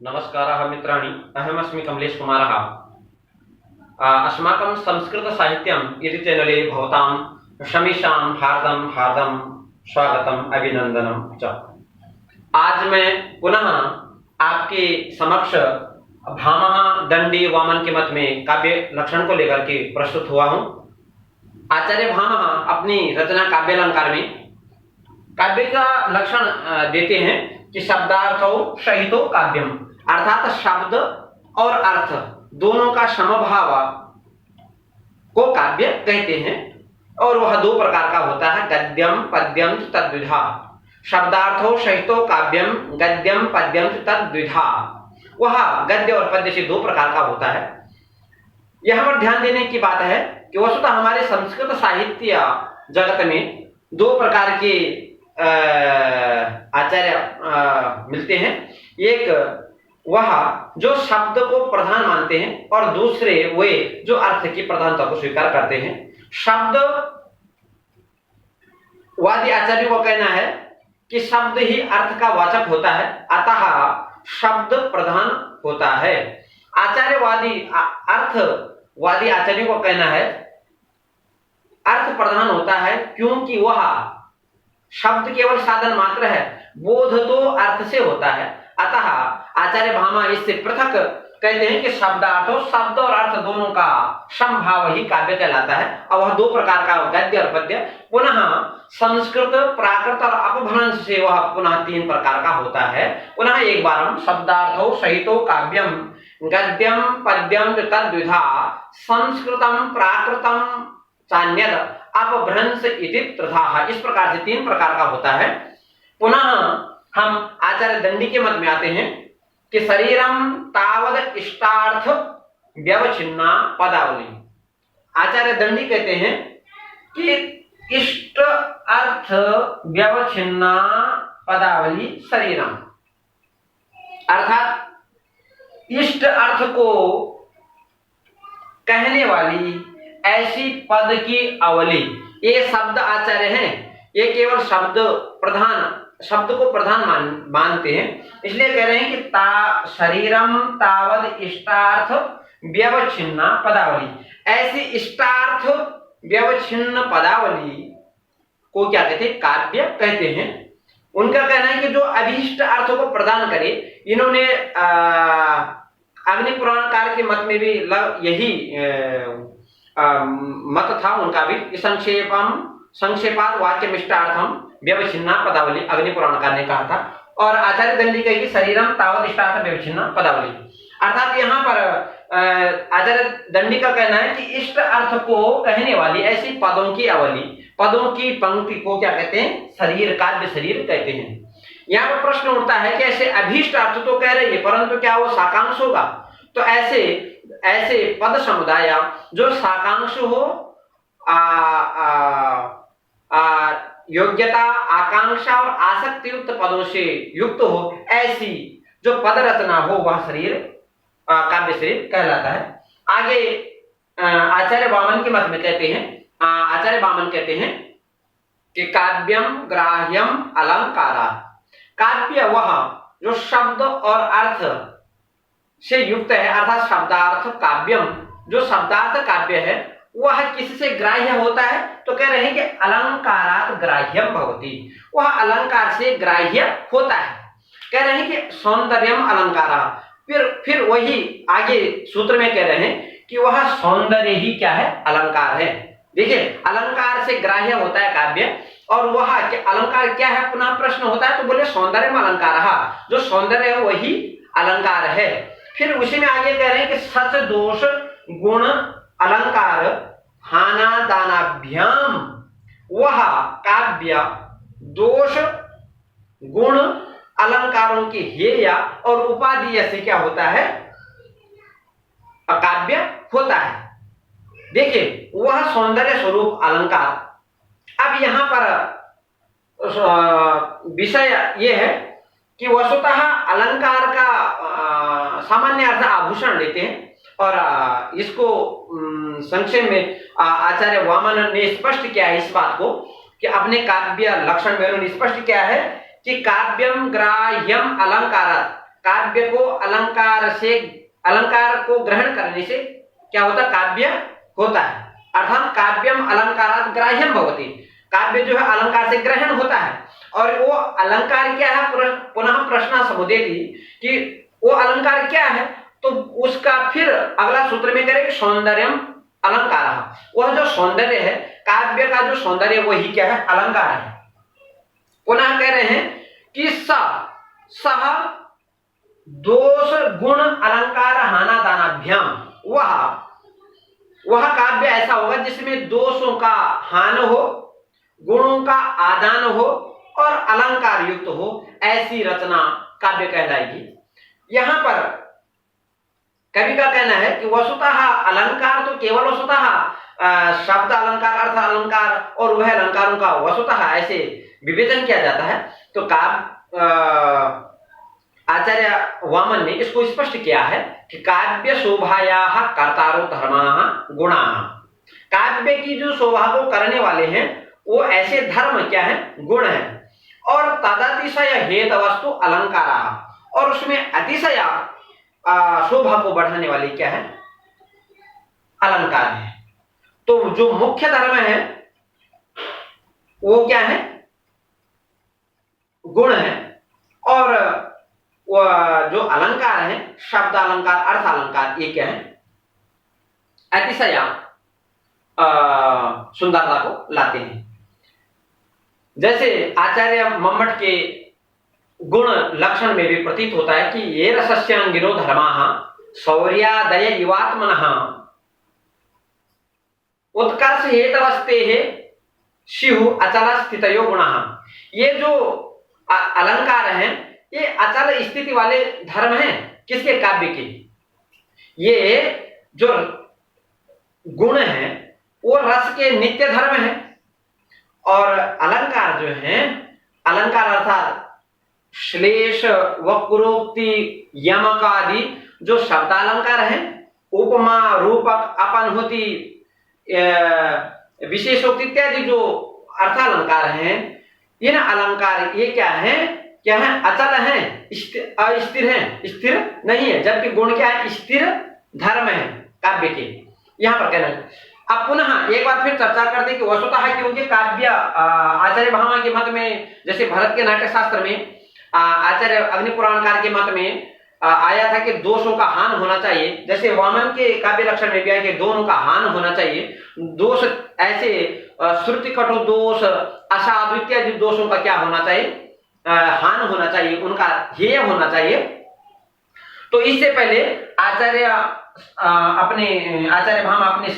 नमस्कारः मित्राणि, अहमस्मि कमलेश कुमारः। अस्माकं संस्कृतसाहित्यम् इति चैनले भवतां शमिशां हार्दं हार्दं स्वागतम् अभिनंदनम च। आज मैं पुनः आपके समक्ष भामह दंडी वामन के मत में काव्य लक्षण को लेकर के प्रस्तुत हुआ हूँ। आचार्य भामह अपनी रचना काव्य अलंकार में काव्य का लक्षण देते हैं कि शब्दार्थो सहितो काव्यम, अर्थात शब्द और अर्थ दोनों का समभाव को काव्य कहते हैं। और वह दो प्रकार का होता है, गद्यम पद्यम तद्विधा। शब्दार्थो सहितो काव्यम गद्यम पद्यम तद्विधा। वह गद्य और पद्य से दो प्रकार का होता है। यहाँ पर ध्यान देने की बात है कि वस्तुतः हमारे संस्कृत साहित्य जगत में दो प्रकार के आचार्य मिलते हैं। एक वह जो शब्द को प्रधान मानते हैं और दूसरे वे जो अर्थ की प्रधानता को स्वीकार करते हैं। शब्द वादी आचार्यों को कहना है कि शब्द ही अर्थ का वाचक होता है, अतः शब्द प्रधान होता है। आचार्यवादी अर्थवादी आचार्यों को कहना है अर्थ प्रधान होता है, क्योंकि वह शब्द केवल साधन मात्र है, बोध तो अर्थ से होता है। अतः आचार्य भामह इससे पृथक कहते हैं कि शब्दार्थो, शब्द और अर्थ दोनों का समभाव ही काव्य कहलाता है। और वह दो प्रकार का, गद्य और पद्य। पुनः संस्कृत, प्राकृत और अपभ्रंश से वह पुनः तीन प्रकार का होता है। पुनः एक बार हम शब्दार्थो सहितो काव्यम गद्यम पद्यम तद्विधा संस्कृतम प्राकृतम चान्यद अपभ्रंश इति त्रिधा। इस प्रकार से तीन प्रकार का होता है। पुनः हम आचार्य दंडी के मत में आते हैं कि शरीरम तावद इष्टार्थ व्यवच्छिन्ना पदावली। आचार्य दंडी कहते हैं कि इष्ट अर्थ व्यवच्छिन्ना पदावली शरीरम, अर्थात इष्ट अर्थ को कहने वाली ऐसी पद की अवली। ये शब्द आचार्य हैं, ये केवल शब्द को प्रधान मानते हैं, इसलिए कह रहे हैं कि शरीरम तावद इष्टार्थ व्यवच्छिन्ना पदावली। ऐसी इष्टार्थ व्यवच्छिन्न पदावली को क्या कहते हैं? काव्य कहते हैं। उनका कहना है कि जो अभीष्ट अर्थ को प्रदान करे। इन्होंने अग्नि पुराण काल के मत में भी यही मत था उनका भी। संक्षेपात वाक्यमिष्टार्थम व्यवच्छिन्ना पदावली, अग्नि पुराण काल ने कहा था। और आचार्य दंडी कहेगी शरीरम तावद इष्टार्थ व्यवच्छिन्ना पदावली। अर्थात यहाँ पर आचार्य दंडी का कहना है कि इष्ट अर्थ को कहने वाली ऐसी पदों की अवली, पदों की पंक्ति को क्या कहते हैं? शरीर, काव्य शरीर कहते हैं। यहाँ पर प्रश्न उठता है कि ऐसे अभीष्ट अर्थ तो कह रही है, परंतु क्या वो साकांक्ष होगा? तो ऐसे पद समुदाय जो साकांक्ष हो, योग्यता, आकांक्षा और आसक्ति युक्त पदों से युक्त हो, ऐसी जो पद रचना हो, वह शरीर काव्य शरीर कहलाता है। आगे आचार्य वामन के मत में कहते हैं, आचार्य वामन कहते हैं कि काव्यम ग्राह्यम अलंकारा। काव्य वह जो शब्द और अर्थ से युक्त है, अर्थात शब्दार्थ काव्यम, जो शब्दार्थ काव्य है वह किससे ग्राह्य होता है? तो कह रहे हैं कि अलंकारात ग्राह्यम भवति, वह अलंकार से ग्राह्य होता है। कह रहे हैं कि सौंदर्यम अलंकारा। फिर वही आगे सूत्र में कह रहे हैं कि वह सौंदर्य ही क्या है? अलंकार है। देखिए, अलंकार से ग्राह्य होता है काव्य, और वह अलंकार क्या है? पुनः प्रश्न होता है तो बोले सौंदर्यम अलंकार, जो सौंदर्य है वही अलंकार है। फिर उसी में आगे कह रहे हैं कि सच दोष गुण अलंकार हाना दानाभ्याम, वह काव्य दोष गुण अलंकारों की हेय और उपाधि से क्या होता है? काव्य होता है। देखिए, वह सौंदर्य स्वरूप अलंकार। अब यहां पर विषय यह है कि वस्तुतः अलंकार का सामान्य अर्थ आभूषण लेते हैं, और इसको संक्षेप में आचार्य वामन ने स्पष्ट किया है इस बात को कि अपने काव्य लक्षण में उन्होंने स्पष्ट किया है कि काव्यम ग्राह्यम अलंकारात्, काव्य को अलंकार को ग्रहण करने से क्या होता है, काव्य होता है। अर्थात काव्यम अलंकारात् ग्राह्यम भवति, काव्य जो है अलंकार से ग्रहण होता है। और वो अलंकार क्या है, पुनः प्रश्न समुदेति कि वो अलंकार क्या है, तो उसका फिर अगला सूत्र में करें सौंदर्यम अलंकार। वह जो सौंदर्य है, काव्य का जो सौंदर्य वही क्या है, अलंकार है। पुनः कह रहे हैं कि सह दोष गुण अलंकार हाना दानाभ्याम, वह काव्य ऐसा होगा जिसमें दोषों का हान हो, गुणों का आदान हो और अलंकार युक्त हो, ऐसी रचना काव्य कहलाएगी। यहां पर कवि का कहना है कि वस्तुतः अलंकार तो केवल वस्तुतः शब्द अलंकार, अर्थ अलंकार और वह अलंकारों का वस्तुतः ऐसे विवेचन किया जाता है। तो आचार्य वामन ने इसको स्पष्ट किया है कि काव्य शोभायाः कर्तारो धर्माः गुणाः, काव्य की जो शोभा को करने वाले हैं वो ऐसे धर्म क्या है, गुण है। और तदतिशय हेत वस्तु अलंकाराः, और उसमें अतिशय शोभा को बढ़ाने वाली क्या है, अलंकार है। तो जो मुख्य धर्म है वो क्या है, गुण है। और जो अलंकार है, शब्द अलंकार, अर्थ अलंकार, ये क्या है, अतिशय सुंदरता को लाते हैं। जैसे आचार्य मम्मट के गुण लक्षण में भी प्रतीत होता है कि ये रसस्यांगिनो धर्माः शौर्यादय युवात्मनः उत्कर्ष हेतवस्तेः स्युः अचल स्थितयो गुणाः। ये जो अलंकार हैं ये अचल स्थिति वाले धर्म हैं, किसके, काव्य के। ये जो गुण है वो रस के नित्य धर्म है। और अलंकार जो है, अलंकार अर्थात श्लेष वक्रोक्ति यमक आदि जो शब्दालंकार है, उपमा रूपक अपनहुति विशेषोक्ति इत्यादि जो अर्थालंकार हैं, इन अलंकार ये क्या है, अचल है, अस्थिर है, स्थिर नहीं है। जबकि गुण क्या है, स्थिर धर्म है काव्य के। यहां पर कहना है। अब पुनः एक बार फिर चर्चा करते हैं कि वस्तुतः क्योंकि काव्य आचार्य भामा के मत में, जैसे भरत के नाट्य शास्त्र में, आचार्य अग्निपुराणकार के मत में आया था कि दोषों का हान होना चाहिए। जैसे वामन के काव्य लक्षण में भी आया कि दोनों का हान होना चाहिए। दोष ऐसे श्रुति कटु दोष, असाधु इत्यादि दोषों का क्या होना चाहिए, हान होना चाहिए, उनका हेय होना चाहिए। तो इससे पहले आचार्य भामा अपने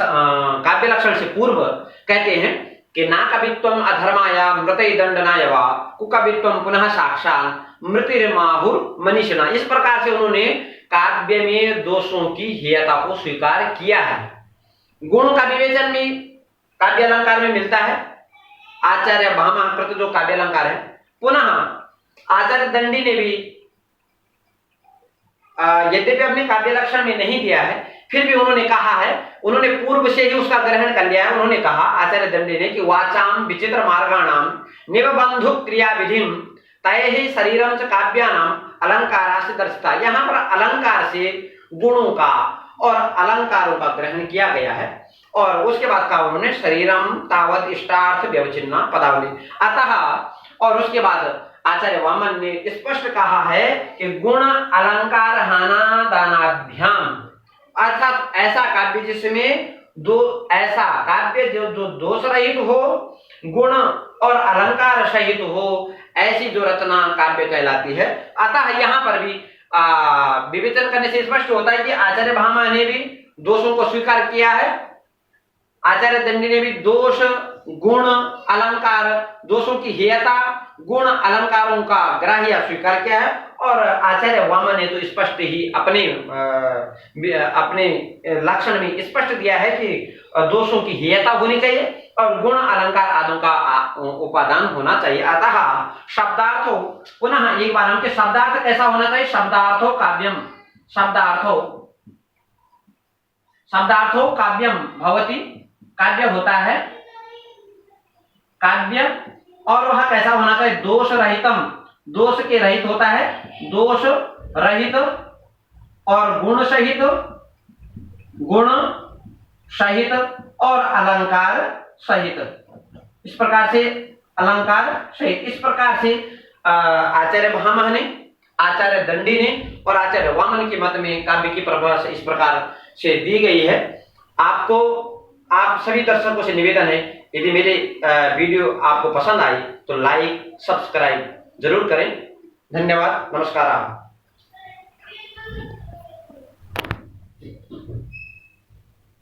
काव्य लक्षण से पूर्व कहते हैं कि ना कवित्वम अधर्माया मृतै दंडनाय वा कुकवित्वम पुनः साक्षात् मृतिर्माहुर मनीषिणा। इस प्रकार से उन्होंने काव्य में दोषों की हेयता को स्वीकार किया है। गुण का विवेचन भी काव्य अलंकार में मिलता है, आचार्य भामा कृत जो काव्य अलंकार है। पुनः आचार्य दंडी ने भी यद्यपि अपने काव्य लक्षण में नहीं दिया है, फिर भी उन्होंने कहा है, उन्होंने पूर्व से ही उसका ग्रहण कर लिया है। उन्होंने कहा आचार्य दंडी ने कि वाचाम विचित्र मार्गाणाम निबंधु क्रिया विधिम तय ही शरीरम च काव्यानाम अलंकारा से दर्शिता। यहाँ पर अलंकार से गुणों का और अलंकारों का ग्रहण किया गया है। और उसके बाद कहा उन्होंने शरीरम तावत इष्टार्थ व्यवचिन्ना पदावली। अतः और उसके बाद आचार्य वामन ने स्पष्ट कहा है कि गुण अलंकार हाना दानाभ्याम, अर्थात ऐसा काव्य जिसमें ऐसा काव्य जो दोष रहित हो, गुण और अलंकार सहित हो, ऐसी जो रचना काव्य कहलाती है। अतः यहाँ पर भी विवेचन करने से स्पष्ट होता है कि आचार्य भामा ने भी दोषों को स्वीकार किया है, आचार्य दंडी ने भी दोष गुण अलंकार दोषों की हेयता गुण अलंकारों का ग्राह्य स्वीकार किया है। और आचार्य वामन ने तो स्पष्ट ही अपने लक्षण में स्पष्ट दिया है कि दोषों की हेयता होनी चाहिए और गुण अलंकार आदि का उपादान होना चाहिए। अतः शब्दार्थो, पुनः एक बार हम के शब्दार्थ कैसा होना चाहिए, शब्दार्थो काव्यम, शब्दार्थो काव्यम भवति, काव्य होता है काव्य। और वह कैसा होना चाहिए, दोष रहितम, दोष के रहित होता है, दोष रहित और गुण सहित, गुण सहित और अलंकार सहित। इस प्रकार से अलंकार सहित, इस प्रकार से आचार्य महामह ने, आचार्य दंडी ने और आचार्य वामन के मत में काव्य की परिभाषा इस प्रकार से दी गई है। आपको, आप सभी दर्शकों से निवेदन है, यदि मेरे वीडियो आपको पसंद आई तो लाइक सब्सक्राइब जरूर करें। धन्यवाद, नमस्कार।